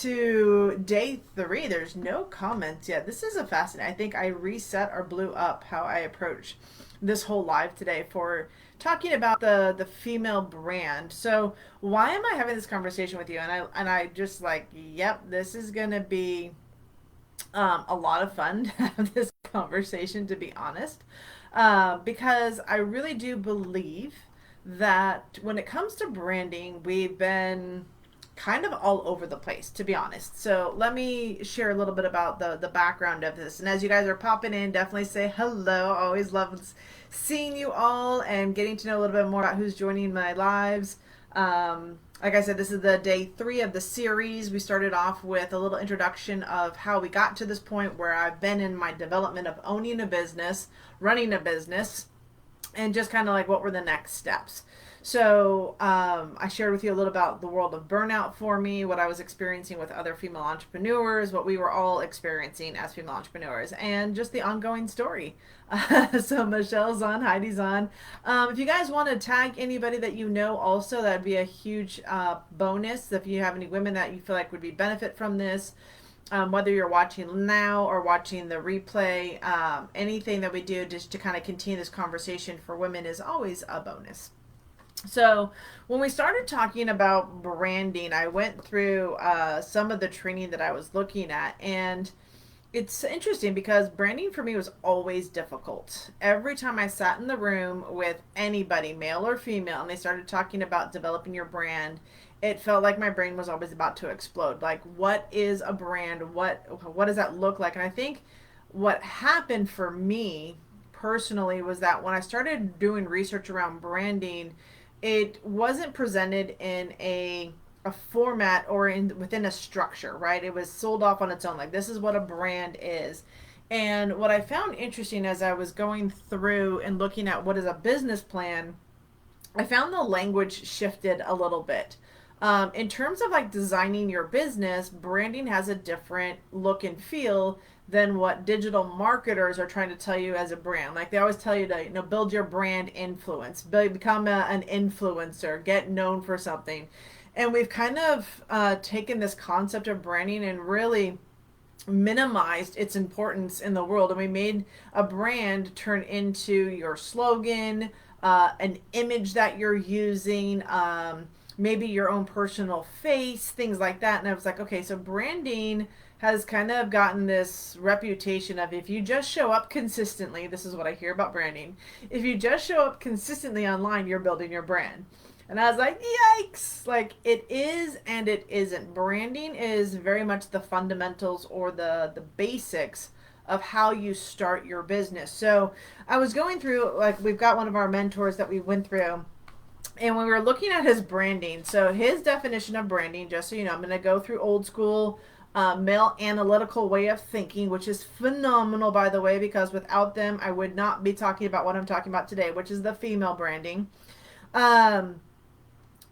to day 3. There's no comments yet. This is a fascinating. I think I reset or blew up how I approach this whole live today for talking about the female brand. So why am I having this conversation with you? And I just like, yep, this is gonna be a lot of fun to have this conversation. To be honest, because I really do believe that when it comes to branding, we've been kind of all over the place, to be honest. So let me share a little bit about the background of this. And as you guys are popping in, definitely say hello. I always love seeing you all and getting to know a little bit more about who's joining my lives. Like I said, this is the day 3 of the series. We started off with a little introduction of how we got to this point where I've been in my development of owning a business, running a business, and just kind of like what were the next steps. So I shared with you a little about the world of burnout for me, what I was experiencing with other female entrepreneurs, what we were all experiencing as female entrepreneurs, and just the ongoing story. So Michelle's on, Heidi's on. If you guys want to tag anybody that you know also, that'd be a huge bonus. If you have any women that you feel like would be benefit from this, whether you're watching now or watching the replay, anything that we do just to kind of continue this conversation for women is always a bonus. So when we started talking about branding, I went through some of the training that I was looking at, and it's interesting because branding for me was always difficult. Every time I sat in the room with anybody, male or female, and they started talking about developing your brand, it felt like my brain was always about to explode. Like, what is a brand? What does that look like? And I think what happened for me personally was that when I started doing research around branding, it wasn't presented in a format or in within a structure, right? It was sold off on its own. Like, this is what a brand is. And what I found interesting as I was going through and looking at what is a business plan, I found the language shifted a little bit. In terms of like designing your business, branding has a different look and feel than what digital marketers are trying to tell you as a brand. Like, they always tell you to, build your brand influence, become an influencer, get known for something. And we've kind of taken this concept of branding and really minimized its importance in the world. And we made a brand turn into your slogan, an image that you're using, maybe your own personal face, things like that. And I was like, okay, so branding has kind of gotten this reputation of, if you just show up consistently, this is what I hear about branding. If you just show up consistently online, you're building your brand. And I was like, yikes! Like, it is and it isn't. Branding is very much the fundamentals or the basics of how you start your business. So I was going through, like, we've got one of our mentors that we went through, and we were looking at his branding. So his definition of branding, just so you know, I'm going to go through old school male analytical way of thinking, which is phenomenal, by the way, because without them, I would not be talking about what I'm talking about today, which is the female branding.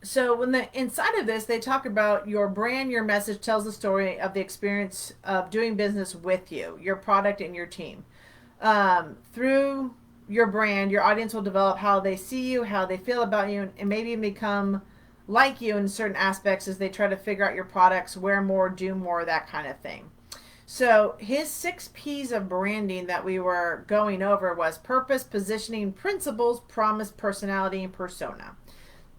So when the inside of this, they talk about your brand, your message tells the story of the experience of doing business with you, your product, and your team. Through your brand, your audience will develop how they see you, how they feel about you, and maybe become like you in certain aspects as they try to figure out your products, wear more, do more, that kind of thing. So his 6 P's of branding that we were going over was purpose, positioning, principles, promise, personality, and persona.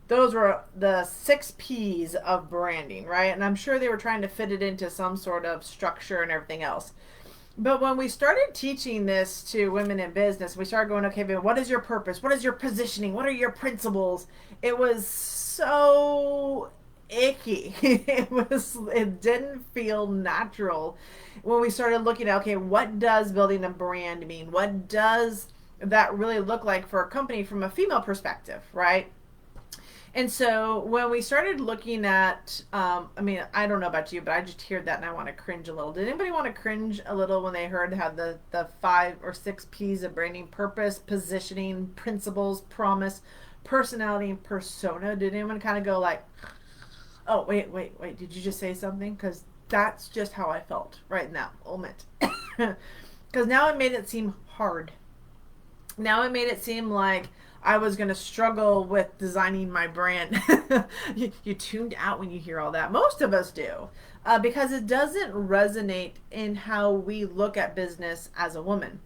Those were the 6 P's of branding, right? And I'm sure they were trying to fit it into some sort of structure and everything else. But when we started teaching this to women in business, we started going, okay, but what is your purpose? What is your positioning? What are your principles? It was so icky. It didn't feel natural when we started looking at, okay, what does building a brand mean? What does that really look like for a company from a female perspective, right? And so when we started looking at, I don't know about you, but I just hear that and I want to cringe a little. Did anybody want to cringe a little when they heard how the 5 or 6 P's of branding: purpose, positioning, principles, promise, personality, and persona? Did anyone kind of go like, oh, wait, did you just say something? Because that's just how I felt right in that moment. Because now it made it seem hard. Now it made it seem like I was going to struggle with designing my brand. You tuned out when you hear all that. Most of us do, because it doesn't resonate in how we look at business as a woman.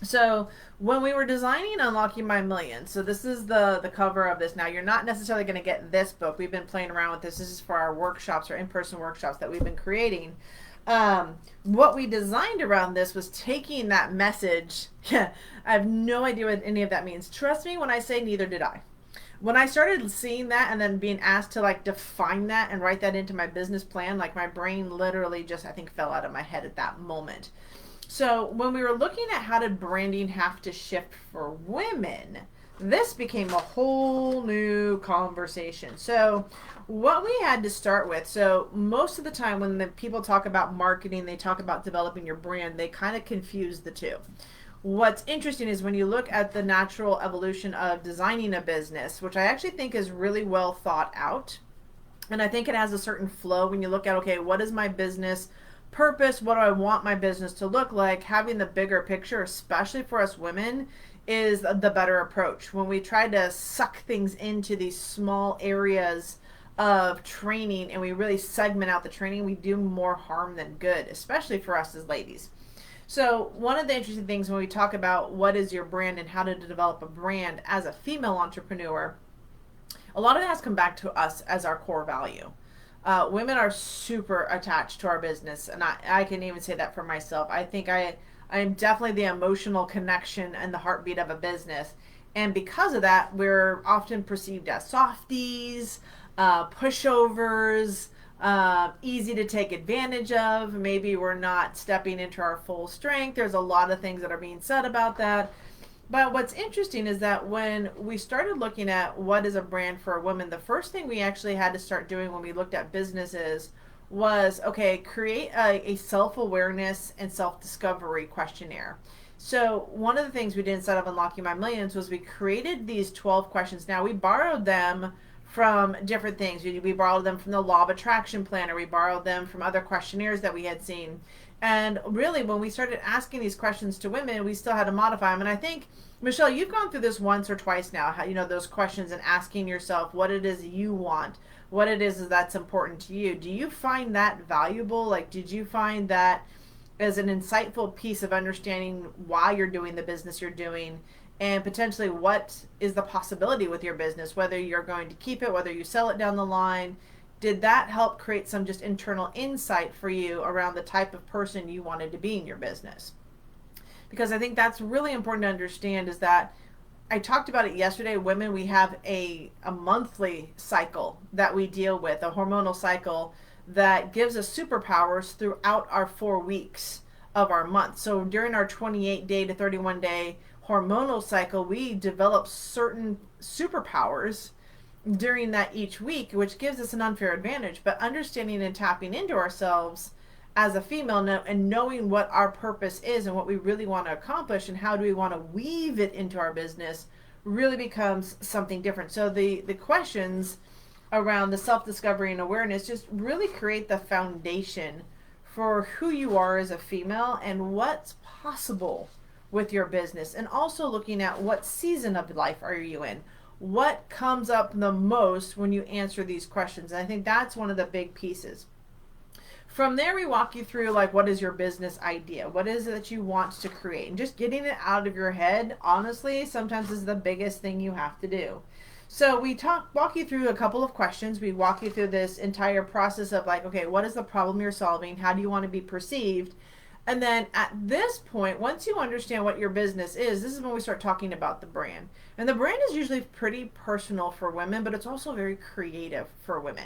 So when we were designing Unlocking My Million, so this is the cover of this. Now you're not necessarily going to get this book. We've been playing around with this. This is for our workshops, our in-person workshops that we've been creating. What we designed around this was taking that message. Yeah, I have no idea what any of that means. Trust me when I say neither did I. When I started seeing that and then being asked to like define that and write that into my business plan, like my brain literally just, I think, fell out of my head at that moment. So when we were looking at how did branding have to shift for women, this became a whole new conversation. So what we had to start with, so most of the time when the people talk about marketing, they talk about developing your brand, they kind of confuse the two. What's interesting is when you look at the natural evolution of designing a business, which I actually think is really well thought out, and I think it has a certain flow when you look at, okay, what is my business purpose? What do I want my business to look like? Having the bigger picture, especially for us women, is the better approach. When we try to suck things into these small areas of training and we really segment out the training, we do more harm than good, especially for us as ladies. So one of the interesting things when we talk about what is your brand and how to develop a brand as a female entrepreneur, a lot of it has come back to us as our core value. Women are super attached to our business, and I can even say that for myself. I think I'm definitely the emotional connection and the heartbeat of a business, and because of that, we're often perceived as softies, pushovers, easy to take advantage of. Maybe we're not stepping into our full strength. There's a lot of things that are being said about that. But what's interesting is that when we started looking at what is a brand for a woman, the first thing we actually had to start doing when we looked at businesses was, okay, create a self-awareness and self-discovery questionnaire. So one of the things we did inside of Unlocking My Millions was we created these 12 questions. Now we borrowed them from different things. We borrowed them from the Law of Attraction Planner. We borrowed them from other questionnaires that we had seen. And really, when we started asking these questions to women, we still had to modify them. And I think, Michelle, you've gone through this once or twice now, how, those questions and asking yourself what it is you want, what it is that's important to you. Do you find that valuable? Like, did you find that as an insightful piece of understanding why you're doing the business you're doing and potentially what is the possibility with your business, whether you're going to keep it, whether you sell it down the line? Did that help create some just internal insight for you around the type of person you wanted to be in your business? Because I think that's really important to understand is that I talked about it yesterday. Women, we have a monthly cycle that we deal with, a hormonal cycle that gives us superpowers throughout our 4 weeks of our month. So during our 28-day to 31-day hormonal cycle, we develop certain superpowers during that each week, which gives us an unfair advantage. But understanding and tapping into ourselves as a female and knowing what our purpose is and what we really want to accomplish and how do we want to weave it into our business really becomes something different. So the questions around the self-discovery and awareness just really create the foundation for who you are as a female and what's possible with your business, and also looking at what season of life are you in. What comes up the most when you answer these questions? And I think that's one of the big pieces. From there, we walk you through like, what is your business idea? What is it that you want to create? And just getting it out of your head, honestly, sometimes is the biggest thing you have to do. So we walk you through a couple of questions. We walk you through this entire process of like, okay, what is the problem you're solving? How do you want to be perceived? And then at this point, once you understand what your business is, this is when we start talking about the brand. And the brand is usually pretty personal for women, but it's also very creative for women.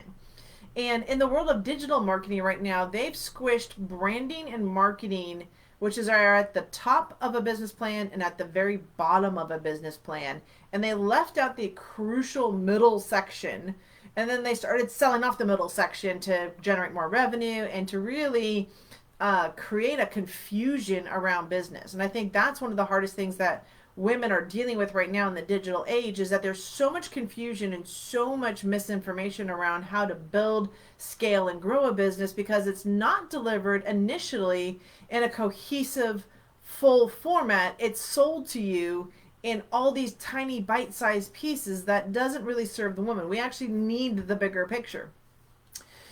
And in the world of digital marketing right now, they've squished branding and marketing, which are at the top of a business plan and at the very bottom of a business plan. And they left out the crucial middle section. And then they started selling off the middle section to generate more revenue and to really create a confusion around business. And I think that's one of the hardest things that women are dealing with right now in the digital age, is that there's so much confusion and so much misinformation around how to build, scale, and grow a business because it's not delivered initially in a cohesive, full format. It's sold to you in all these tiny bite-sized pieces that doesn't really serve the woman. We actually need the bigger picture.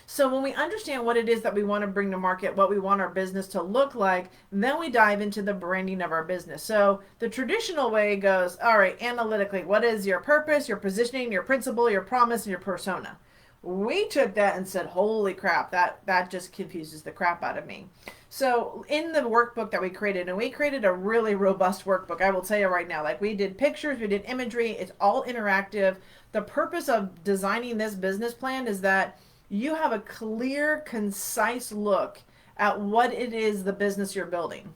So when we understand what it is that we want to bring to market, what we want our business to look like, then we dive into the branding of our business. So the traditional way goes, all right, analytically, what is your purpose, your positioning, your principle, your promise, and your persona? We took that and said, holy crap, that just confuses the crap out of me. So in the workbook that we created, and we created a really robust workbook, I will tell you right now, like we did pictures, we did imagery, it's all interactive. The purpose of designing this business plan is that you have a clear, concise look at what it is the business you're building.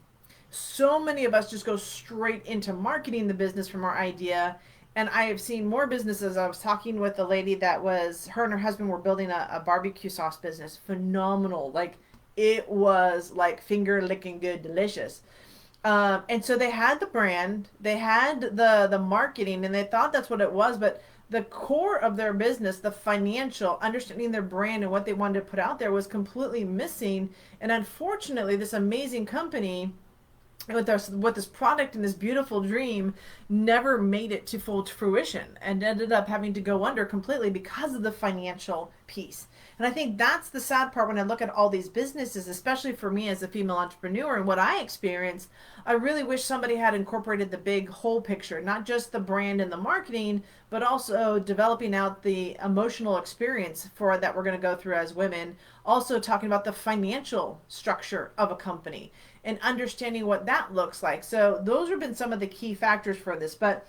So many of us just go straight into marketing the business from our idea. And I have seen more businesses. I was talking with a lady that was, her and her husband were building a barbecue sauce business. Phenomenal. Like it was like finger licking good, delicious. And so they had the brand, they had the marketing, and they thought that's what it was. But the core of their business, the financial, understanding their brand and what they wanted to put out there was completely missing. And unfortunately, this amazing company with this product and this beautiful dream never made it to full fruition and ended up having to go under completely because of the financial piece. And I think that's the sad part when I look at all these businesses, especially for me as a female entrepreneur and what I experienced. I really wish somebody had incorporated the big whole picture, not just the brand and the marketing, but also developing out the emotional experience for that we're going to go through as women. Also talking about the financial structure of a company and understanding what that looks like. So those have been some of the key factors for this. But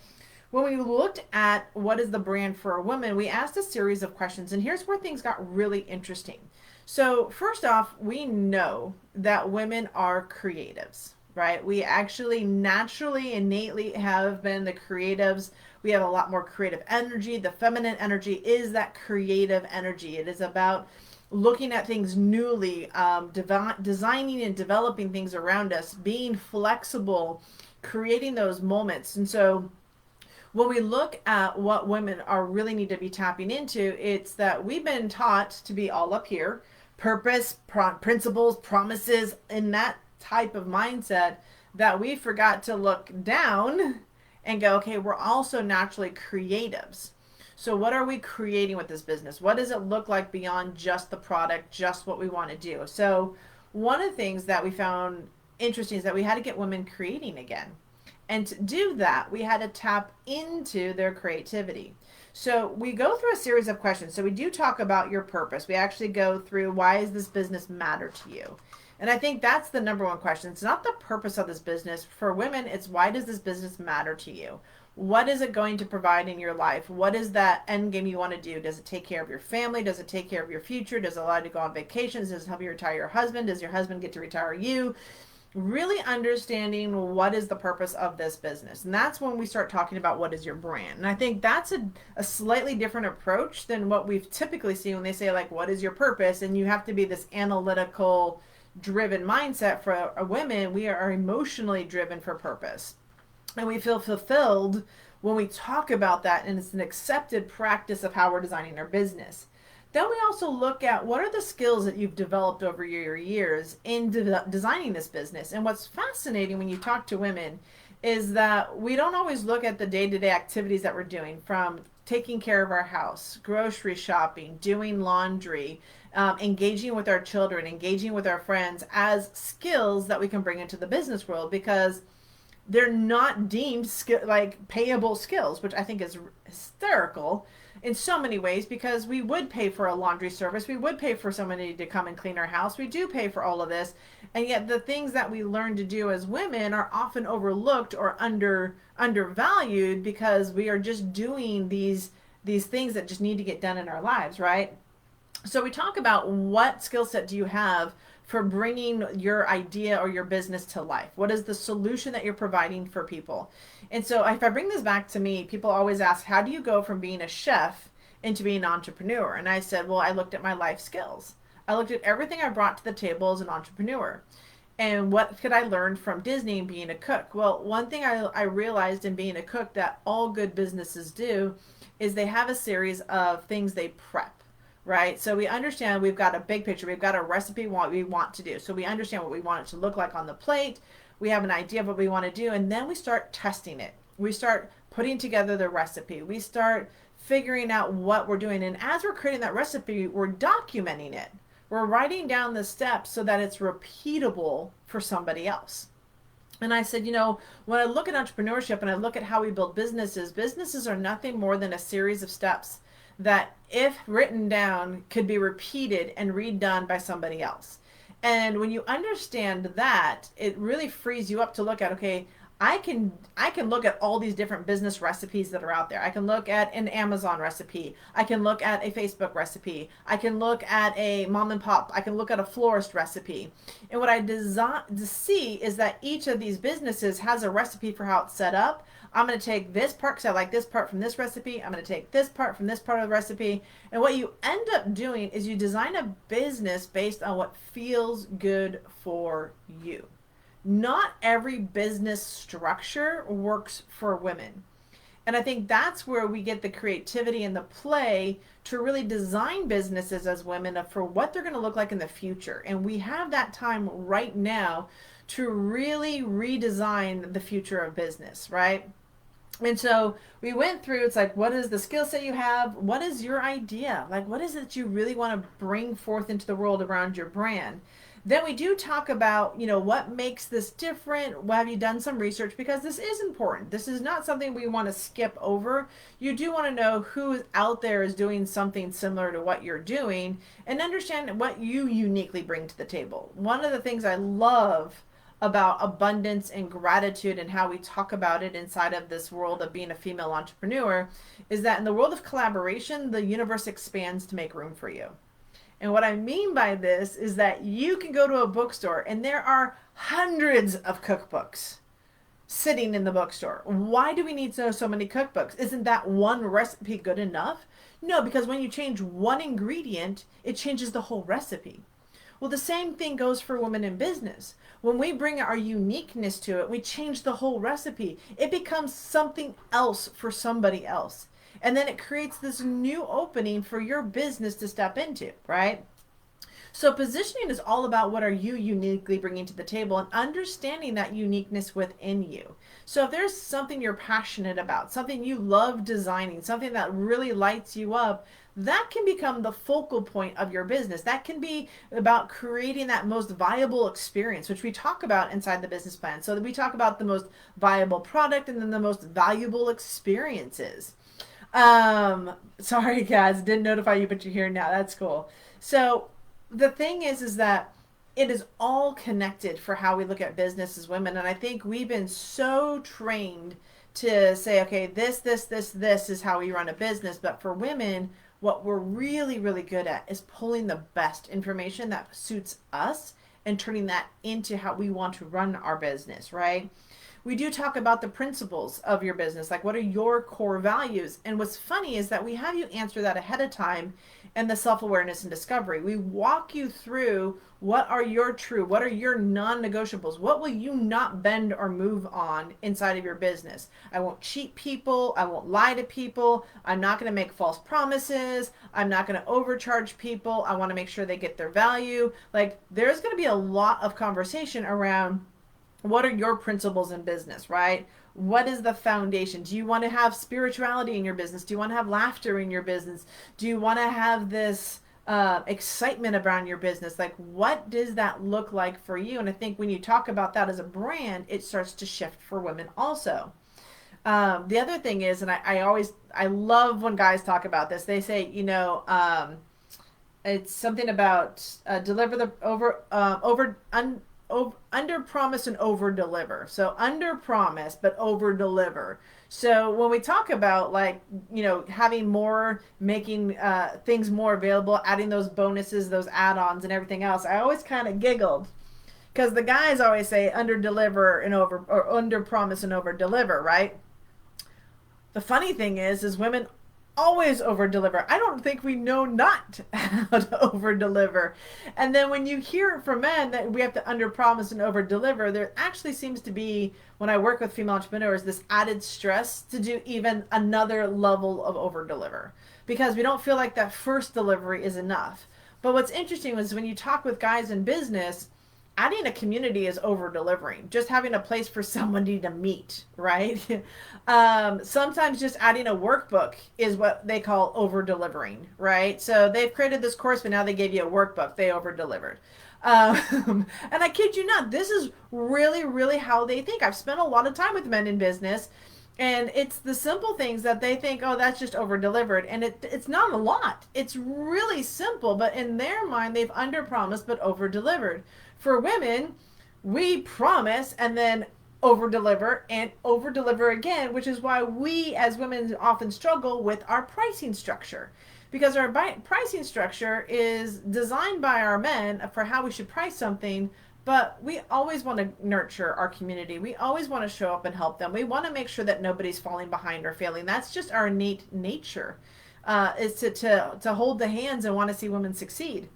when we looked at what is the brand for a woman, we asked a series of questions, and here's where things got really interesting. So first off, we know that women are creatives, right? We actually naturally, innately have been the creatives. We have a lot more creative energy. The feminine energy is that creative energy. It is about looking at things newly, designing and developing things around us, being flexible, creating those moments. And so when we look at what women are really need to be tapping into, it's that we've been taught to be all up here, purpose, principles, promises, in that type of mindset, that we forgot to look down and go, okay, we're also naturally creatives. So what are we creating with this business? What does it look like beyond just the product, just what we want to do? So one of the things that we found interesting is that we had to get women creating again. And to do that, we had to tap into their creativity. So we go through a series of questions. So we do talk about your purpose. We actually go through, why does this business matter to you? And I think that's the number one question. It's not the purpose of this business. For women, it's why does this business matter to you? What is it going to provide in your life? What is that end game you want to do? Does it take care of your family? Does it take care of your future? Does it allow you to go on vacations? Does it help you retire your husband? Does your husband get to retire you? Really understanding what is the purpose of this business. And that's when we start talking about what is your brand. And I think that's a slightly different approach than what we've typically seen when they say, like, what is your purpose? And you have to be this analytical driven mindset. For women, we are emotionally driven for purpose. And we feel fulfilled when we talk about that, and it's an accepted practice of how we're designing our business. Then we also look at what are the skills that you've developed over your years in designing this business. And what's fascinating when you talk to women is that we don't always look at the day-to-day activities that we're doing, from taking care of our house, grocery shopping, doing laundry, engaging with our children, engaging with our friends, as skills that we can bring into the business world, because they're not deemed like payable skills, which I think is hysterical in so many ways, because we would pay for a laundry service, we would pay for somebody to come and clean our house, we do pay for all of this, and yet the things that we learn to do as women are often overlooked or undervalued, because we are just doing these things that just need to get done in our lives, right? So we talk about, what skill set do you have for bringing your idea or your business to life? What is the solution that you're providing for people? And so if I bring this back to me, people always ask, how do you go from being a chef into being an entrepreneur? And I said, well, I looked at my life skills. I looked at everything I brought to the table as an entrepreneur. And what could I learn from Disney and being a cook? Well, one thing I realized in being a cook that all good businesses do is they have a series of things they prep. Right? So we understand we've got a big picture. We've got a recipe what we want to do. So we understand what we want it to look like on the plate. We have an idea of what we want to do. And then we start testing it. We start putting together the recipe. We start figuring out what we're doing. And as we're creating that recipe, we're documenting it. We're writing down the steps so that it's repeatable for somebody else. And I said, when I look at entrepreneurship and I look at how we build businesses, businesses are nothing more than a series of steps that, if written down, could be repeated and redone by somebody else. And when you understand that, it really frees you up to look at, okay, I can look at all these different business recipes that are out there. I can look at an Amazon recipe. I can look at a Facebook recipe. I can look at a mom and pop. I can look at a florist recipe. And what I design to see is that each of these businesses has a recipe for how it's set up. I'm going to take this part because I like this part from this recipe. I'm going to take this part from this part of the recipe. And what you end up doing is you design a business based on what feels good for you. Not every business structure works for women. And I think that's where we get the creativity and the play to really design businesses as women for what they're going to look like in the future. And we have that time right now to really redesign the future of business, right? And so we went through, it's like, what is the skill set you have? What is your idea? Like, what is it that you really want to bring forth into the world around your brand? Then we do talk about, what makes this different? Have you done some research? Because this is important. This is not something we want to skip over. You do want to know who out there is doing something similar to what you're doing and understand what you uniquely bring to the table. One of the things I love about abundance and gratitude and how we talk about it inside of this world of being a female entrepreneur is that in the world of collaboration, the universe expands to make room for you. And what I mean by this is that you can go to a bookstore and there are hundreds of cookbooks sitting in the bookstore. Why do we need so many cookbooks? Isn't that one recipe good enough? No, because when you change one ingredient, it changes the whole recipe. Well, the same thing goes for women in business. When we bring our uniqueness to it, we change the whole recipe. It becomes something else for somebody else. And then it creates this new opening for your business to step into, right? So positioning is all about what are you uniquely bringing to the table and understanding that uniqueness within you. So if there's something you're passionate about, something you love designing, something that really lights you up, that can become the focal point of your business. That can be about creating that most viable experience, which we talk about inside the business plan. So that we talk about the most viable product and then the most valuable experiences. Sorry guys, didn't notify you, but you're here now. That's cool. So the thing is that it is all connected for how we look at business as women. And I think we've been so trained to say, okay, this is how we run a business. But for women, what we're really, really good at is pulling the best information that suits us and turning that into how we want to run our business, right? We do talk about the principles of your business, like what are your core values? And what's funny is that we have you answer that ahead of time in the self-awareness and discovery. We walk you through what are your non-negotiables? What will you not bend or move on inside of your business? I won't cheat people. I won't lie to people. I'm not going to make false promises. I'm not going to overcharge people. I want to make sure they get their value. Like, there's going to be a lot of conversation around what are your principles in business, right? What is the foundation? Do you want to have spirituality in your business? Do you want to have laughter in your business? Do you want to have this excitement around your business? Like, what does that look like for you? And I think when you talk about that as a brand, it starts to shift for women also. The other thing is, and I love when guys talk about this, they say, it's something about under promise and over deliver. So under promise, but over deliver. So when we talk about having more, making things more available, adding those bonuses, those add-ons and everything else, I always kind of giggled because the guys always say under deliver and over, or under promise and over deliver, right? The funny thing is women always over deliver. I don't think we know not how to over deliver. And then when you hear from men that we have to under promise and over deliver, there actually seems to be, when I work with female entrepreneurs, this added stress to do even another level of over deliver because we don't feel like that first delivery is enough. But what's interesting is when you talk with guys in business, adding a community is over delivering. Just having a place for somebody to meet, right? Sometimes just adding a workbook is what they call over delivering, right? So they've created this course, but now they gave you a workbook. They over delivered. And I kid you not, this is really, really how they think. I've spent a lot of time with men in business, and it's the simple things that they think, oh, that's just over delivered. And it's not a lot. It's really simple, but in their mind, they've under promised but over delivered. For women, we promise and then over deliver again, which is why we as women often struggle with our pricing structure. Because our pricing structure is designed by our men for how we should price something, but we always want to nurture our community. We always want to show up and help them. We want to make sure that nobody's falling behind or failing. That's just our innate nature, is to hold the hands and want to see women succeed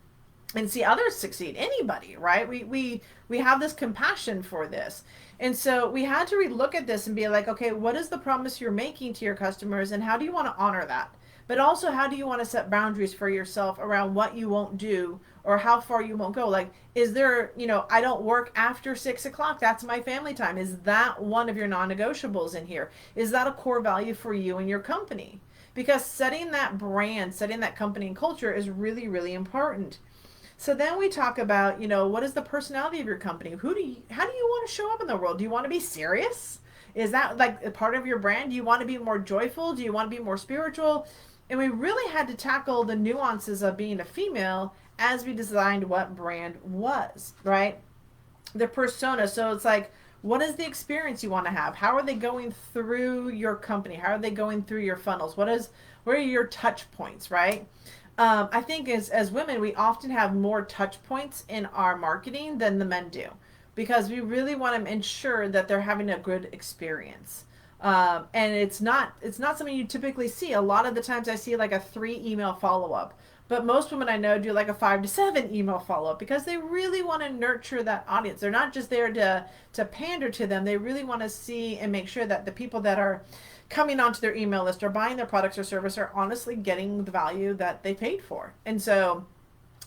and see others succeed. Anybody, right? We have this compassion for this. And so we had to relook at this and be like, okay, what is the promise you're making to your customers, and how do you want to honor that? But also, how do you want to set boundaries for yourself around what you won't do or how far you won't go? Like, is there, I don't work after 6 o'clock. That's my family time. Is that one of your non-negotiables in here? Is that a core value for you and your company? Because setting that brand, setting that company and culture is really, really important. So then we talk about, what is the personality of your company? How do you want to show up in the world? Do you want to be serious? Is that like a part of your brand? Do you want to be more joyful? Do you want to be more spiritual? And we really had to tackle the nuances of being a female as we designed what brand was, right? The persona. So it's like, what is the experience you want to have? How are they going through your company? How are they going through your funnels? What are your touch points, right? I think as women, we often have more touch points in our marketing than the men do, because we really want to ensure that they're having a good experience. And it's not something you typically see. A lot of the times I see like a 3 email follow up, but most women I know do like a 5 to 7 email follow up, because they really want to nurture that audience. They're not just there to pander to them. They really want to see and make sure that the people that are coming onto their email list or buying their products or service are honestly getting the value that they paid for. And so,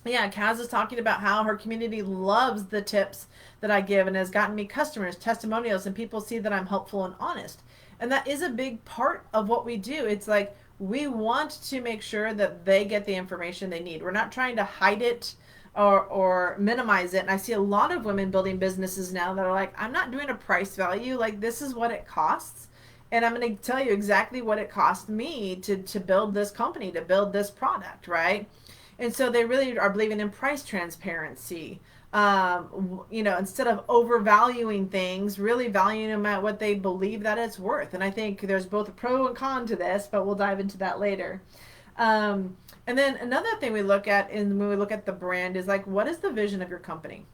yeah, Kaz is talking about how her community loves the tips that I give and has gotten me customers, testimonials, and people see that I'm helpful and honest. And that is a big part of what we do. It's like we want to make sure that they get the information they need. We're not trying to hide it or minimize it. And I see a lot of women building businesses now that are like, I'm not doing a price value. Like, this is what it costs. And I'm going to tell you exactly what it cost me to build this company, to build this product, right? And so they really are believing in price transparency. Instead of overvaluing things, really valuing them at what they believe that it's worth. And I think there's both a pro and con to this, but we'll dive into that later. And then another thing we look at when we look at the brand is like, what is the vision of your company?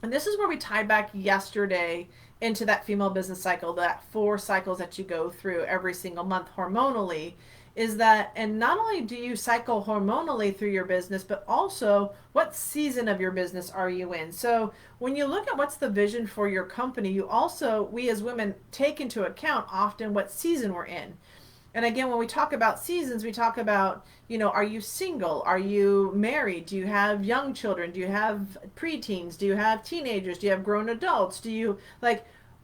And this is where we tied back yesterday into that female business cycle, that 4 cycles that you go through every single month hormonally, is that, and not only do you cycle hormonally through your business, but also what season of your business are you in? So when you look at what's the vision for your company, we as women take into account often what season we're in. And again, when we talk about seasons, we talk about, are you single? Are you married? Do you have young children? Do you have preteens? Do you have teenagers? Do you have grown adults?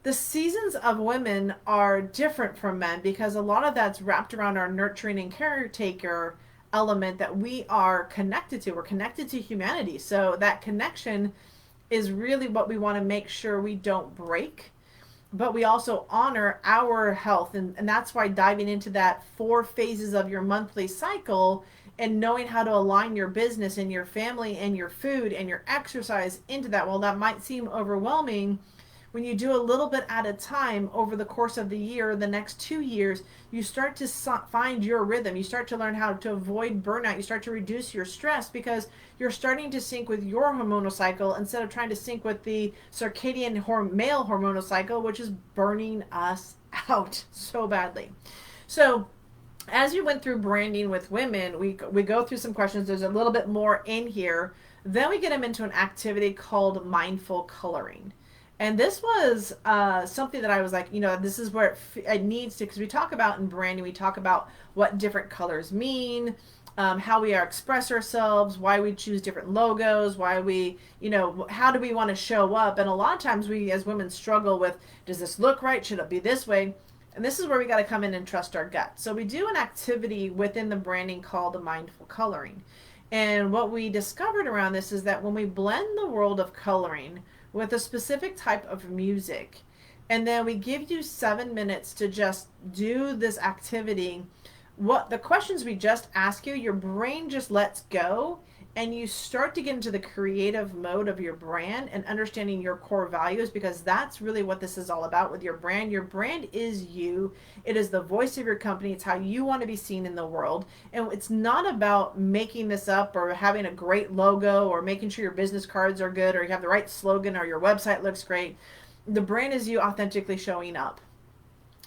The seasons of women are different from men, because a lot of that's wrapped around our nurturing and caretaker element that we are connected to. We're connected to humanity. So that connection is really what we want to make sure we don't break, but we also honor our health. And that's why diving into that 4 phases of your monthly cycle and knowing how to align your business and your family and your food and your exercise into that, well, that might seem overwhelming. When you do a little bit at a time over the course of the year, the next 2 years, you start to find your rhythm. You start to learn how to avoid burnout. You start to reduce your stress because you're starting to sync with your hormonal cycle instead of trying to sync with the circadian male hormonal cycle, which is burning us out so badly. So as you went through branding with women, we go through some questions. There's a little bit more in here. Then we get them into an activity called mindful coloring. And this was something that I was like, this is where it needs to, because we talk about in branding, we talk about what different colors mean, how we are express ourselves, why we choose different logos, why we, how do we want to show up. And a lot of times we as women struggle with, does this look right? Should it be this way? And this is where we got to come in and trust our gut. So we do an activity within the branding called the mindful coloring. And what we discovered around this is that when we blend the world of coloring with a specific type of music, and then we give you 7 minutes to just do this activity, what the questions we just ask you, your brain just lets go, and you start to get into the creative mode of your brand and understanding your core values, because that's really what this is all about with your brand. Your brand is you. It is the voice of your company. It's how you want to be seen in the world. And it's not about making this up or having a great logo or making sure your business cards are good or you have the right slogan or your website looks great. The brand is you authentically showing up.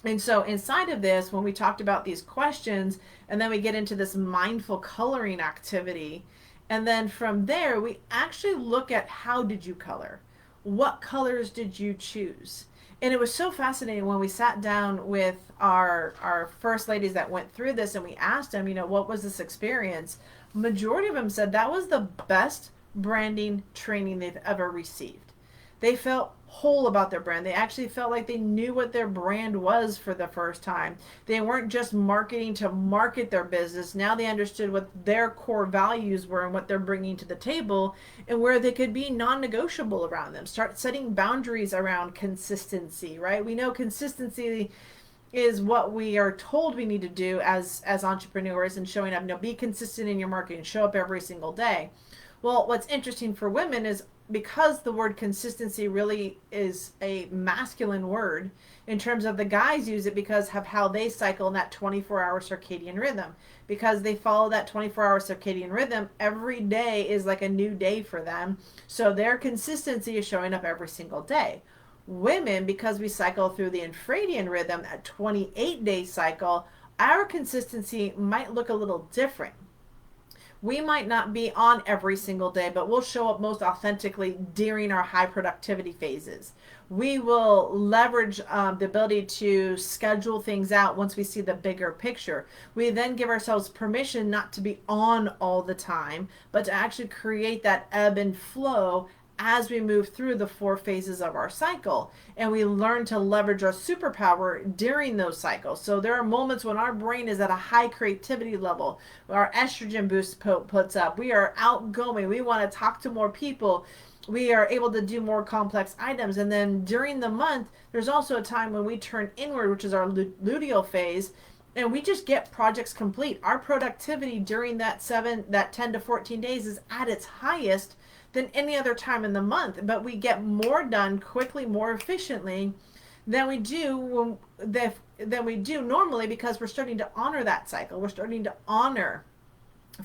And so inside of this, when we talked about these questions, and then we get into this mindful coloring activity, and then from there, we actually look at, how did you color? What colors did you choose? And it was so fascinating when we sat down with our first ladies that went through this, and we asked them, what was this experience? Majority of them said that was the best branding training they've ever received. They felt whole about their brand. They actually felt like they knew what their brand was for the first time. They weren't just marketing to market their business. Now they understood what their core values were and what they're bringing to the table, and where they could be non-negotiable around them. Start setting boundaries around consistency, right? We know consistency is what we are told we need to do as entrepreneurs, and showing up. Be consistent in your marketing. Show up every single day. Well, what's interesting for women is, because the word consistency really is a masculine word, in terms of the guys use it because of how they cycle in that 24-hour circadian rhythm. Because they follow that 24-hour circadian rhythm, every day is like a new day for them. So their consistency is showing up every single day. Women, because we cycle through the infradian rhythm, that 28-day cycle, our consistency might look a little different. We might not be on every single day, but we'll show up most authentically during our high productivity phases. We will leverage the ability to schedule things out once we see the bigger picture. We then give ourselves permission not to be on all the time, but to actually create that ebb and flow as we move through the 4 phases of our cycle. And we learn to leverage our superpower during those cycles. So there are moments when our brain is at a high creativity level, our estrogen boost puts up, we are outgoing, we want to talk to more people, we are able to do more complex items. And then during the month, there's also a time when we turn inward, which is our luteal phase, and we just get projects complete. Our productivity during that 10 to 14 days is at its highest than any other time in the month, but we get more done quickly, more efficiently than we do normally, because we're starting to honor that cycle. We're starting to honor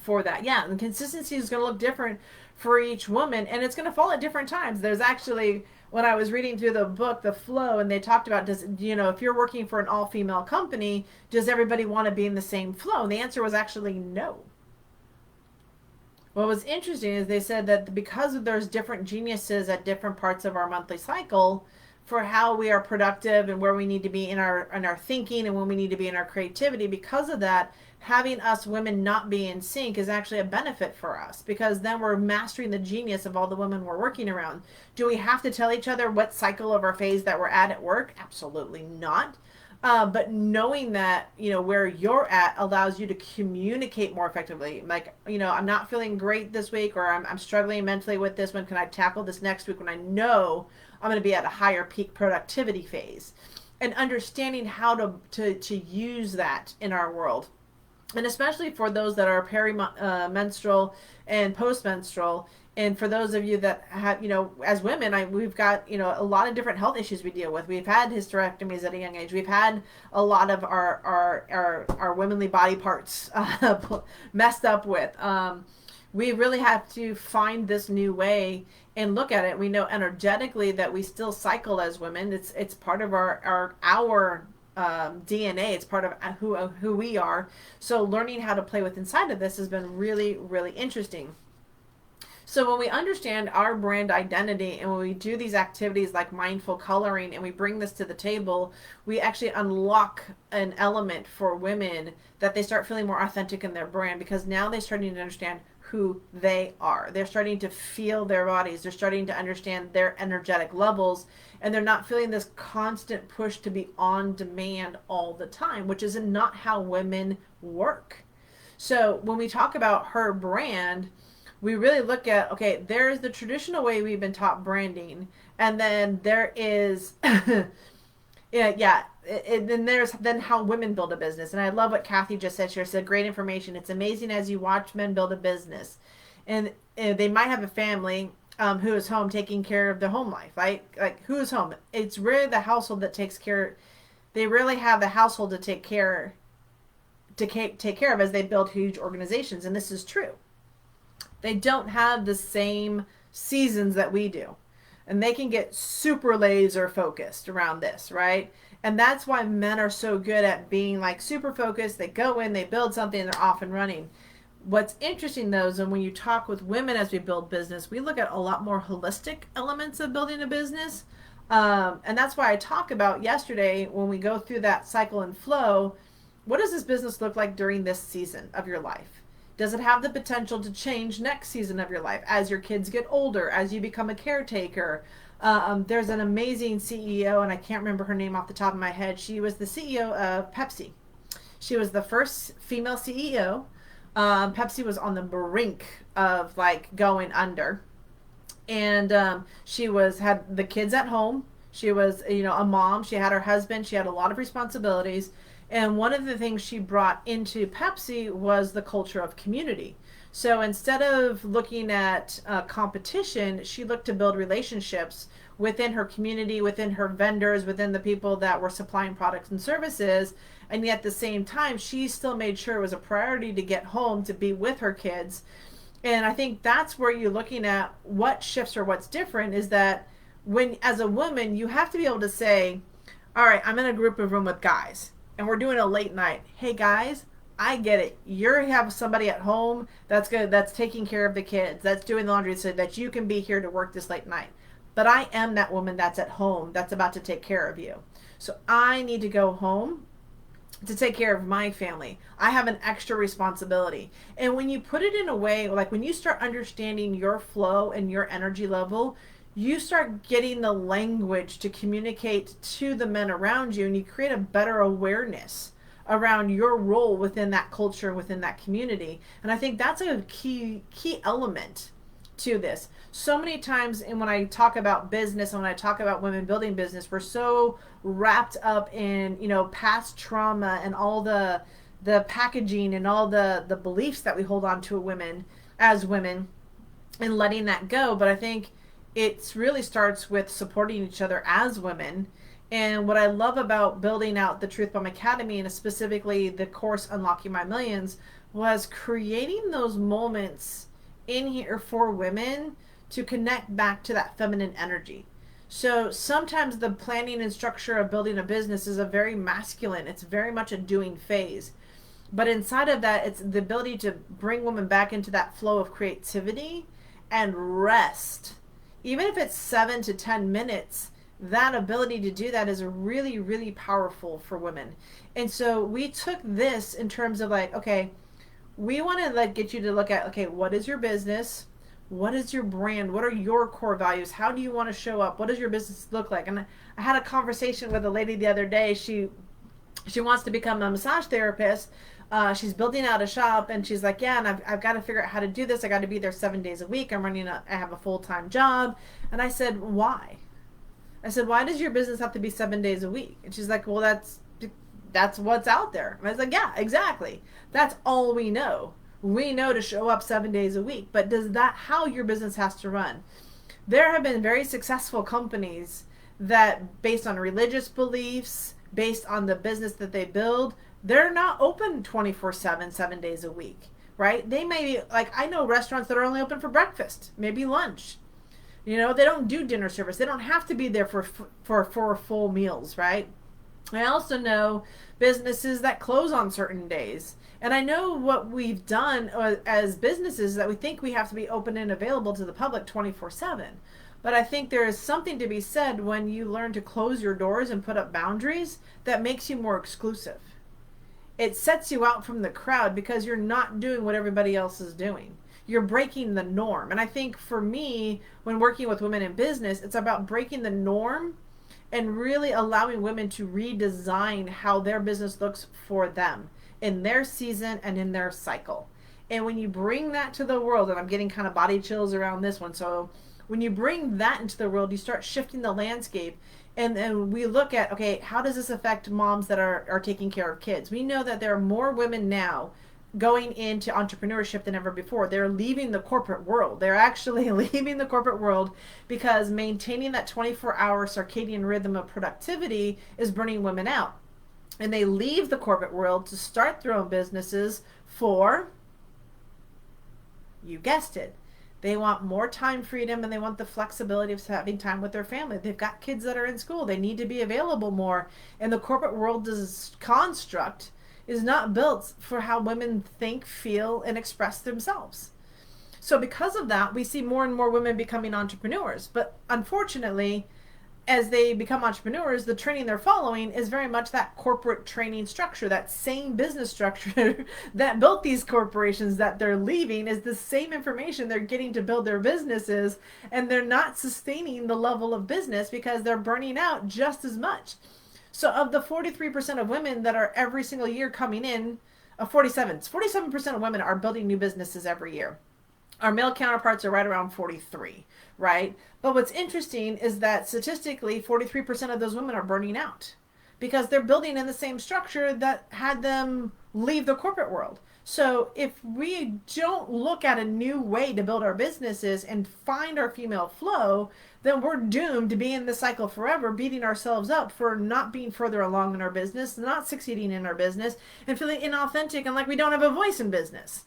for that. Yeah, and consistency is going to look different for each woman, and it's going to fall at different times. There's actually, when I was reading through the book, The Flow, and they talked about, if you're working for an all-female company, does everybody want to be in the same flow? And the answer was actually no. What was interesting is they said that because there's different geniuses at different parts of our monthly cycle for how we are productive and where we need to be in our thinking and when we need to be in our creativity, because of that, having us women not be in sync is actually a benefit for us, because then we're mastering the genius of all the women we're working around. Do we have to tell each other what cycle of our phase that we're at work? Absolutely not. But knowing that, where you're at allows you to communicate more effectively. Like, I'm not feeling great this week, or I'm struggling mentally with this one. Can I tackle this next week when I know I'm going to be at a higher peak productivity phase? And understanding how to use that in our world. And especially for those that are menstrual and post-menstrual, and for those of you that have, as women, we've got, a lot of different health issues we deal with. We've had hysterectomies at a young age. We've had a lot of our womanly body parts messed up with. We really have to find this new way and look at it. We know energetically that we still cycle as women. It's part of our DNA. It's part of who we are. So learning how to play with inside of this has been really, really interesting. So when we understand our brand identity and when we do these activities like mindful coloring and we bring this to the table, we actually unlock an element for women that they start feeling more authentic in their brand, because now they're starting to understand who they are. They're starting to feel their bodies. They're starting to understand their energetic levels, and they're not feeling this constant push to be on demand all the time, which is not how women work. So when we talk about her brand, we really look at, okay, there's the traditional way we've been taught branding, and then there is then there's then how women build a business. And I love what Kathy just said. She said great information. It's amazing as you watch men build a business, and they might have a family who is home taking care of the home life, right? Like, who is home? It's really the household that takes care. They really have the household to take care of as they build huge organizations. And this is true. They don't have the same seasons that we do. And they can get super laser focused around this, right? And that's why men are so good at being like super focused. They go in, they build something, and they're off and running. What's interesting though is when you talk with women as we build business, we look at a lot more holistic elements of building a business. And that's why I talk about yesterday when we go through that cycle and flow, what does this business look like during this season of your life? Does it have the potential to change next season of your life as your kids get older, as you become a caretaker? There's an amazing CEO, and I can't remember her name off the top of my head. She was the CEO of Pepsi. She was the first female CEO. Pepsi was on the brink of like going under, and she had the kids at home. She was, a mom. She had her husband. She had a lot of responsibilities. And one of the things she brought into Pepsi was the culture of community. So instead of looking at competition, she looked to build relationships within her community, within her vendors, within the people that were supplying products and services. And yet at the same time, she still made sure it was a priority to get home to be with her kids. And I think that's where you're looking at what shifts or what's different, is that when, as a woman, you have to be able to say, all right, I'm in a group of room with guys, and we're doing a late night. Hey guys, I get it. You have somebody at home that's good, that's taking care of the kids, that's doing the laundry, so that you can be here to work this late night. But I am that woman that's at home that's about to take care of you. So I need to go home to take care of my family. I have an extra responsibility. And when you put it in a way, like when you start understanding your flow and your energy level, you start getting the language to communicate to the men around you, and you create a better awareness around your role within that culture, within that community. And I think that's a key element to this. So many times, and when I talk about business and when I talk about women building business, we're so wrapped up in, past trauma and all the packaging and all the beliefs that we hold on to women as women, and letting that go. But I think it really starts with supporting each other as women. And what I love about building out the Truth Bomb Academy, and specifically the course Unlocking My Millions, was creating those moments in here for women to connect back to that feminine energy. So sometimes the planning and structure of building a business is a very masculine, it's very much a doing phase. But inside of that, it's the ability to bring women back into that flow of creativity and rest. Even if it's 7 to 10 minutes, that ability to do that is really, really powerful for women. And so we took this in terms of like, okay, we want to get you to look at, okay, what is your business? What is your brand? What are your core values? How do you want to show up? What does your business look like? And I had a conversation with a lady the other day. She wants to become a massage therapist. She's building out a shop, and she's like, yeah, and I've got to figure out how to do this. I got to be there 7 days a week. I have a full-time job. And I said, why? I said, why does your business have to be 7 days a week? And she's like, well, that's what's out there. And I was like, yeah, exactly. That's all we know. We know to show up 7 days a week, but does that how your business has to run? There have been very successful companies that, based on religious beliefs, based on the business that they build, they're not open 24/7, 7 days a week, right? They may be, like, I know restaurants that are only open for breakfast, maybe lunch. They don't do dinner service. They don't have to be there for 4 full meals, right? I also know businesses that close on certain days. And I know what we've done as businesses that we think we have to be open and available to the public 24/7. But I think there is something to be said when you learn to close your doors and put up boundaries that makes you more exclusive. It sets you out from the crowd because you're not doing what everybody else is doing. You're breaking the norm. And I think for me, when working with women in business, it's about breaking the norm and really allowing women to redesign how their business looks for them in their season and in their cycle. And when you bring that to the world, and I'm getting kind of body chills around this one, so when you bring that into the world, you start shifting the landscape. And then we look at, okay, how does this affect moms that are taking care of kids? We know that there are more women now going into entrepreneurship than ever before. They're leaving the corporate world. They're actually leaving the corporate world because maintaining that 24-hour circadian rhythm of productivity is burning women out. And they leave the corporate world to start their own businesses for, you guessed it, they want more time freedom and they want the flexibility of having time with their family. They've got kids that are in school. They need to be available more. And the corporate world's construct is not built for how women think, feel, and express themselves. So because of that, we see more and more women becoming entrepreneurs. But unfortunately, as they become entrepreneurs, the training they're following is very much that corporate training structure. That same business structure that built these corporations that they're leaving is the same information they're getting to build their businesses, and they're not sustaining the level of business because they're burning out just as much. So of the 43% of women that are every single year coming in, 47% of women are building new businesses every year. Our male counterparts are right around 43, right? But what's interesting is that statistically, 43% of those women are burning out because they're building in the same structure that had them leave the corporate world. So if we don't look at a new way to build our businesses and find our female flow, then we're doomed to be in this cycle forever, beating ourselves up for not being further along in our business, not succeeding in our business, and feeling inauthentic and like we don't have a voice in business.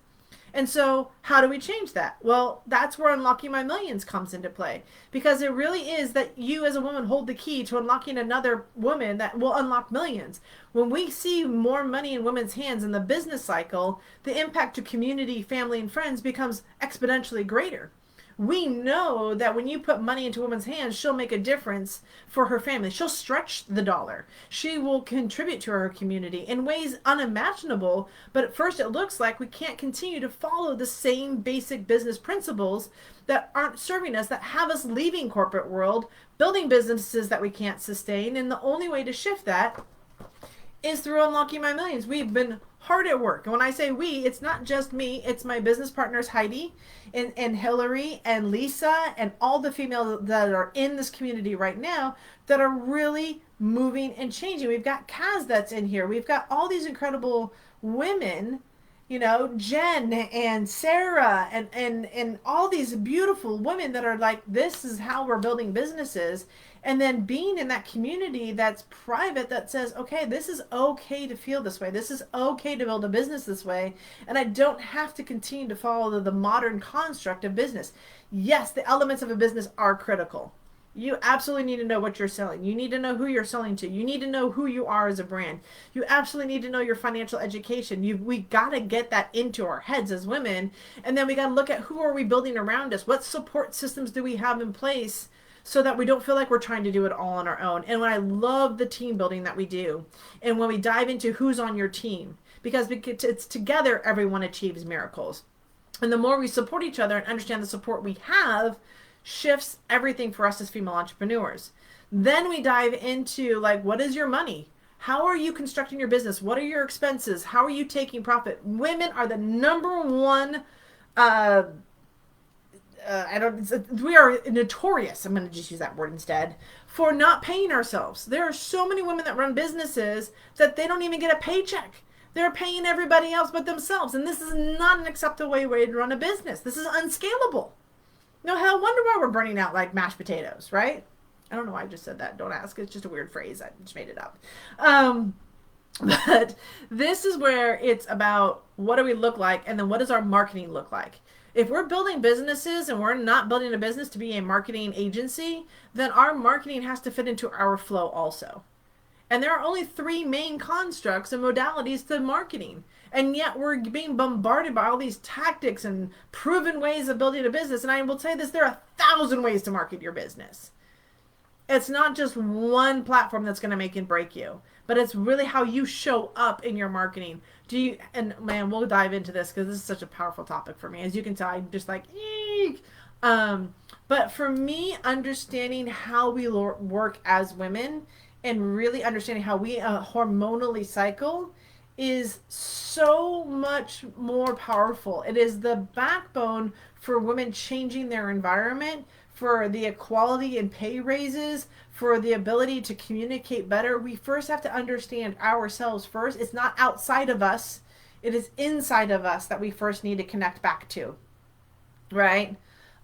And so, how do we change that? Well, that's where Unlocking My Millions comes into play. Because it really is that you as a woman hold the key to unlocking another woman that will unlock millions. When we see more money in women's hands in the business cycle, the impact to community, family, and friends becomes exponentially greater. We know that when you put money into a woman's hands, she'll make a difference for her family. She'll stretch the dollar. She will contribute to her community in ways unimaginable. But at first, it looks like we can't continue to follow the same basic business principles that aren't serving us, that have us leaving corporate world, building businesses that we can't sustain. And the only way to shift that is through Unlocking My Millions. We've been hard at work. And when I say we, it's not just me, it's my business partners Heidi and Hillary and Lisa and all the females that are in this community right now that are really moving and changing. We've got Kaz that's in here. We've got all these incredible women, you know, Jen and Sarah and all these beautiful women that are like, this is how we're building businesses. And then being in that community that's private that says, okay, this is okay to feel this way. This is okay to build a business this way. And I don't have to continue to follow the modern construct of business. Yes, the elements of a business are critical. You absolutely need to know what you're selling. You need to know who you're selling to. You need to know who you are as a brand. You absolutely need to know your financial education. We got to get that into our heads as women. And then we got to look at who are we building around us? What support systems do we have in place so that we don't feel like we're trying to do it all on our own? And when I love the team building that we do, and when we dive into who's on your team, because it's together everyone achieves miracles. And the more we support each other and understand the support we have, shifts everything for us as female entrepreneurs. Then we dive into like, what is your money? How are you constructing your business? What are your expenses? How are you taking profit? Women are the number one we are notorious, I'm going to just use that word instead, for not paying ourselves. There are so many women that run businesses that they don't even get a paycheck. They're paying everybody else but themselves. And this is not an acceptable way to run a business. This is unscalable. No, hell, wonder why we're burning out like mashed potatoes, right? I don't know why I just said that. Don't ask. It's just a weird phrase. I just made it up. But this is where it's about what do we look like, and then what does our marketing look like? If we're building businesses and we're not building a business to be a marketing agency, then our marketing has to fit into our flow also. And there are only three main constructs and modalities to marketing. And yet we're being bombarded by all these tactics and proven ways of building a business. And I will say this, there are 1,000 ways to market your business. It's not just one platform that's going to make and break you, but it's really how you show up in your marketing. Do you, and man, we'll dive into this because this is such a powerful topic for me. As you can tell, I'm just like, eek. But for me, understanding how we work as women and really understanding how we hormonally cycle is so much more powerful. It is the backbone for women changing their environment, for the equality and pay raises, for the ability to communicate better. We first have to understand ourselves first. It's not outside of us, it is inside of us that we first need to connect back to, right?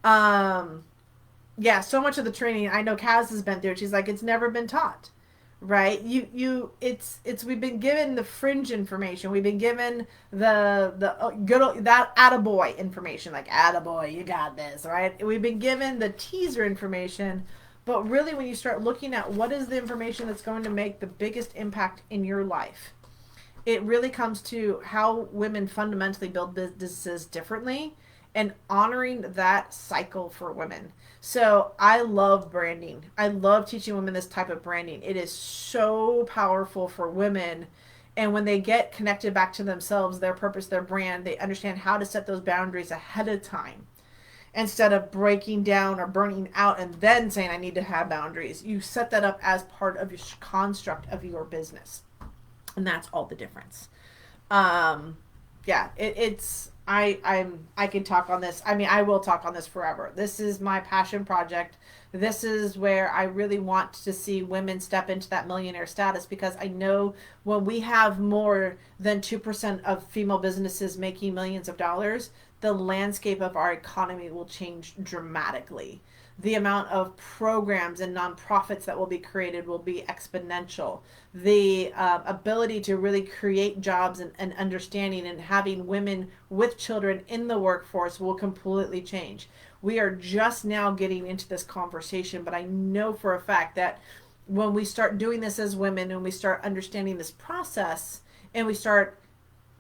Yeah, so much of the training I know Kaz has been through, she's like, it's never been taught, right? It's we've been given the fringe information, we've been given the good old, that attaboy information, like attaboy, you got this, right? We've been given the teaser information, but really when you start looking at what is the information that's going to make the biggest impact in your life, it really comes to how women fundamentally build businesses differently and honoring that cycle for women. So I love branding. I love teaching women this type of branding. It is so powerful for women. And when they get connected back to themselves, their purpose, their brand, they understand how to set those boundaries ahead of time instead of breaking down or burning out and then saying, I need to have boundaries. You set that up as part of your construct of your business. And that's all the difference. Yeah, it's I can talk on this. I mean, I will talk on this forever. This is my passion project. This is where I really want to see women step into that millionaire status, because I know when we have more than 2% of female businesses making millions of dollars, the landscape of our economy will change dramatically. The amount of programs and nonprofits that will be created will be exponential. The ability to really create jobs and understanding and having women with children in the workforce will completely change. We are just now getting into this conversation, but I know for a fact that when we start doing this as women and we start understanding this process and we start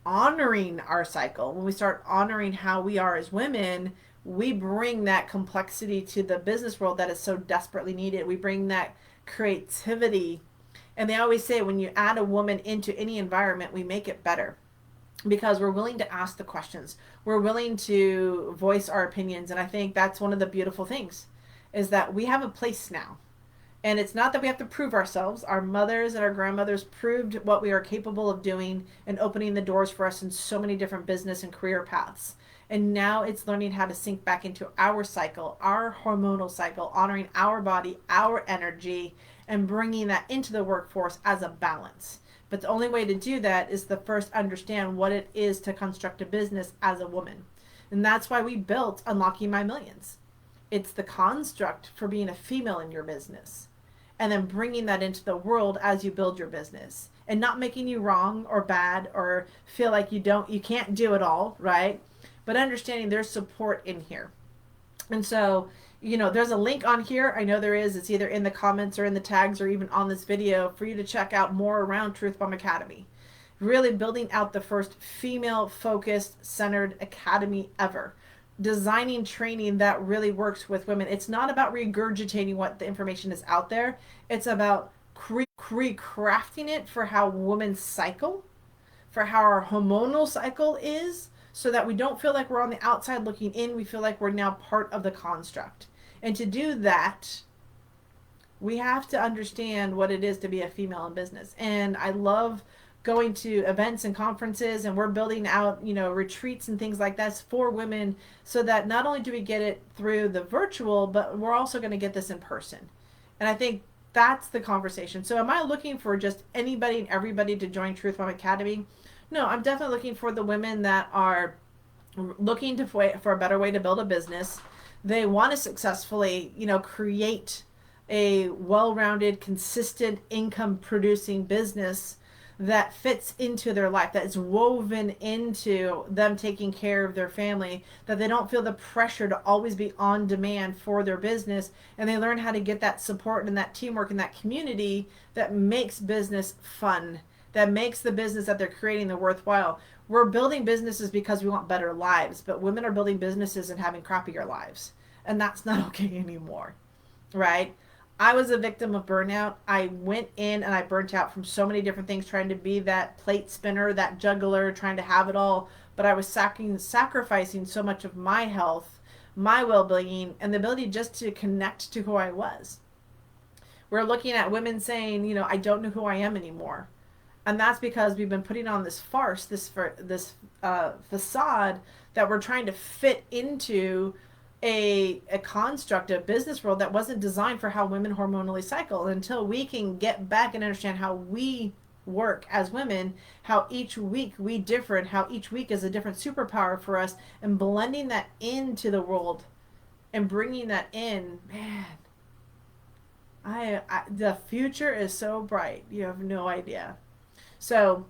honoring our cycle, when we start honoring how we are as women, we bring that complexity to the business world that is so desperately needed. We bring that creativity. And they always say when you add a woman into any environment, we make it better, because we're willing to ask the questions. We're willing to voice our opinions. And I think that's one of the beautiful things, is that we have a place now. And it's not that we have to prove ourselves. Our mothers and our grandmothers proved what we are capable of doing and opening the doors for us in so many different business and career paths. And now it's learning how to sink back into our cycle, our hormonal cycle, honoring our body, our energy, and bringing that into the workforce as a balance. But the only way to do that is to first understand what it is to construct a business as a woman. And that's why we built Unlocking My Millions. It's the construct for being a female in your business, and then bringing that into the world as you build your business, and not making you wrong or bad or feel like you can't do it all, right? But understanding there's support in here. And so, there's a link on here. I know there is. It's either in the comments or in the tags or even on this video for you to check out more around Truth Bomb Academy. Really building out the first female-focused, centered academy ever. Designing training that really works with women. It's not about regurgitating what the information is out there. It's about crafting it for how women cycle, for how our hormonal cycle is, so that we don't feel like we're on the outside looking in. We feel like we're now part of the construct. And to do that, we have to understand what it is to be a female in business. And I love going to events and conferences, and we're building out, retreats and things like that for women, so that not only do we get it through the virtual, but we're also going to get this in person. And I think that's the conversation. So am I looking for just anybody and everybody to join Truth Bomb Academy? No, I'm definitely looking for the women that are looking for a better way to build a business. They want to successfully, create a well-rounded, consistent income producing business that fits into their life, that is woven into them taking care of their family, that they don't feel the pressure to always be on demand for their business, and they learn how to get that support and that teamwork and that community that makes business fun, that makes the business that they're creating the worthwhile. We're building businesses because we want better lives, but women are building businesses and having crappier lives, and that's not okay anymore, right? I was a victim of burnout. I went in and I burnt out from so many different things, trying to be that plate spinner, that juggler, trying to have it all. But I was sacrificing so much of my health, my well being, and the ability just to connect to who I was. We're looking at women saying, I don't know who I am anymore. And that's because we've been putting on this farce, this facade that we're trying to fit into a construct of business world that wasn't designed for how women hormonally cycle. Until we can get back and understand how we work as women, how each week we differ, and how each week is a different superpower for us, and blending that into the world and bringing that in, man, the future is so bright. You have no idea. So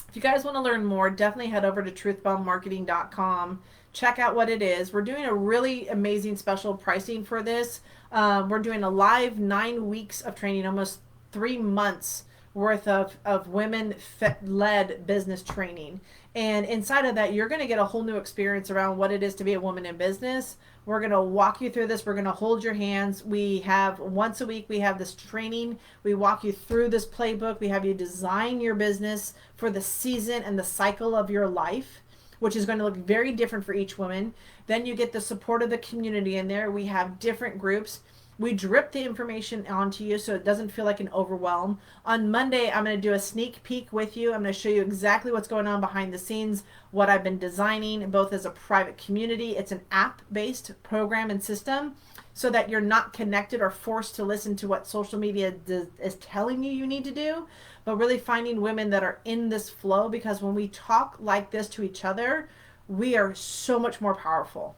if you guys want to learn more, definitely head over to truthbombmarketing.com. Check out what it is. We're doing a really amazing special pricing for this. We're doing a live 9 weeks of training, almost 3 months worth of women-led business training. And inside of that, you're going to get a whole new experience around what it is to be a woman in business. We're going to walk you through this. We're going to hold your hands. We have once a week, we have this training. We walk you through this playbook. We have you design your business for the season and the cycle of your life, which is going to look very different for each woman. Then you get the support of the community in there. We have different groups. We drip the information onto you so it doesn't feel like an overwhelm. On Monday, I'm going to do a sneak peek with you. I'm going to show you exactly what's going on behind the scenes, what I've been designing, both as a private community. It's an app-based program and system so that you're not connected or forced to listen to what social media is telling you need to do, but really finding women that are in this flow, because when we talk like this to each other, we are so much more powerful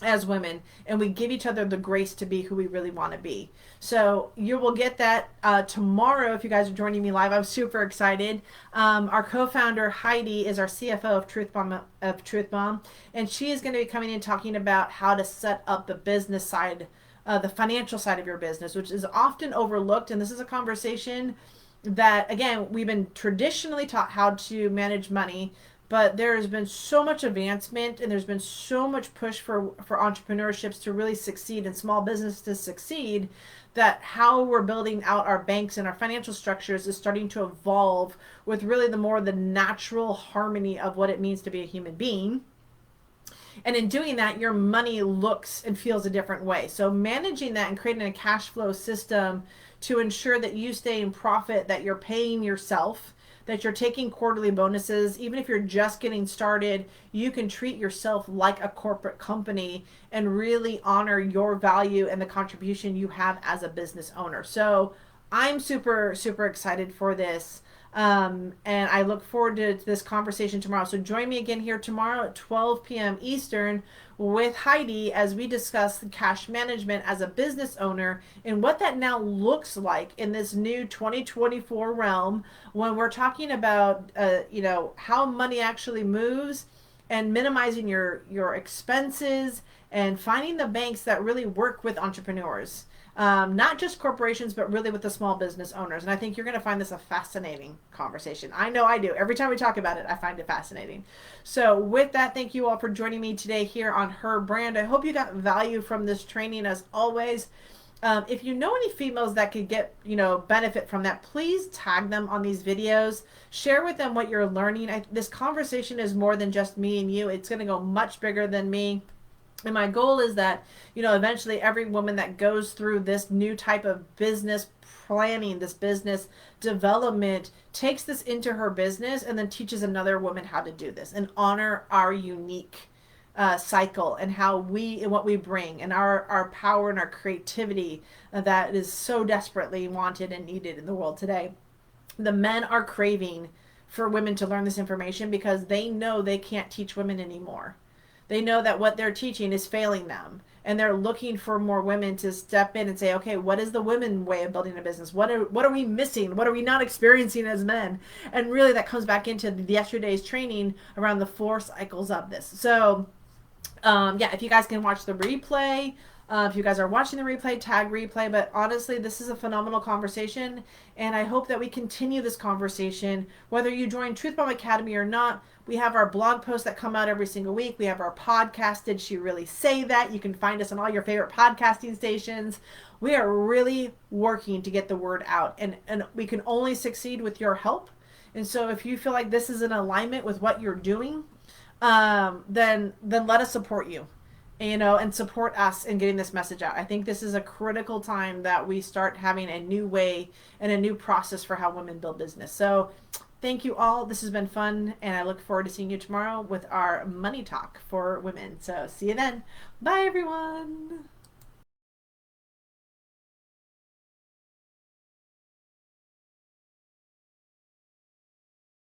as women, and we give each other the grace to be who we really want to be. So you will get that tomorrow if you guys are joining me live. I'm super excited. Our co-founder Heidi is our CFO of TruthBomb, and she is going to be coming in talking about how to set up the business side, the financial side of your business, which is often overlooked. And this is a conversation that, again, we've been traditionally taught how to manage money, but there has been so much advancement and there's been so much push for entrepreneurships to really succeed and small business to succeed, that how we're building out our banks and our financial structures is starting to evolve with really the natural harmony of what it means to be a human being. And in doing that, your money looks and feels a different way. So managing that and creating a cash flow system to ensure that you stay in profit, that you're paying yourself, that you're taking quarterly bonuses. Even if you're just getting started, you can treat yourself like a corporate company and really honor your value and the contribution you have as a business owner. So I'm super, super excited for this. And I look forward to this conversation tomorrow. So join me again here tomorrow at 12 p.m. Eastern with Heidi as we discuss cash management as a business owner and what that now looks like in this new 2024 realm, when we're talking about how money actually moves and minimizing your expenses and finding the banks that really work with entrepreneurs. Not just corporations, but really with the small business owners. And I think you're going to find this a fascinating conversation. I know I do. Every time we talk about it, I find it fascinating. So with that, thank you all for joining me today here on Her Brand. I hope you got value from this training as always. If you know any females that could get, benefit from that, please tag them on these videos. Share with them what you're learning. This conversation is more than just me and you. It's going to go much bigger than me. And my goal is that, eventually every woman that goes through this new type of business planning, this business development, takes this into her business and then teaches another woman how to do this and honor our unique cycle and how and what we bring and our power and our creativity that is so desperately wanted and needed in the world today. The men are craving for women to learn this information because they know they can't teach women anymore. They know that what they're teaching is failing them. And they're looking for more women to step in and say, okay, what is the women way of building a business? What are we missing? What are we not experiencing as men? And really that comes back into yesterday's training around the 4 cycles of this. So yeah, if you guys can watch the replay, if you guys are watching the replay, tag replay. But honestly, this is a phenomenal conversation, and I hope that we continue this conversation. Whether you join Truth Bomb Academy or not, we have our blog posts that come out every single week. We have our podcast, Did She Really Say That? You can find us on all your favorite podcasting stations. We are really working to get the word out, and we can only succeed with your help. And so if you feel like this is in alignment with what you're doing, then let us support you, and support us in getting this message out. I think this is a critical time that we start having a new way and a new process for how women build business. So thank you all. This has been fun, and I look forward to seeing you tomorrow with our money talk for women. So see you then. Bye, everyone.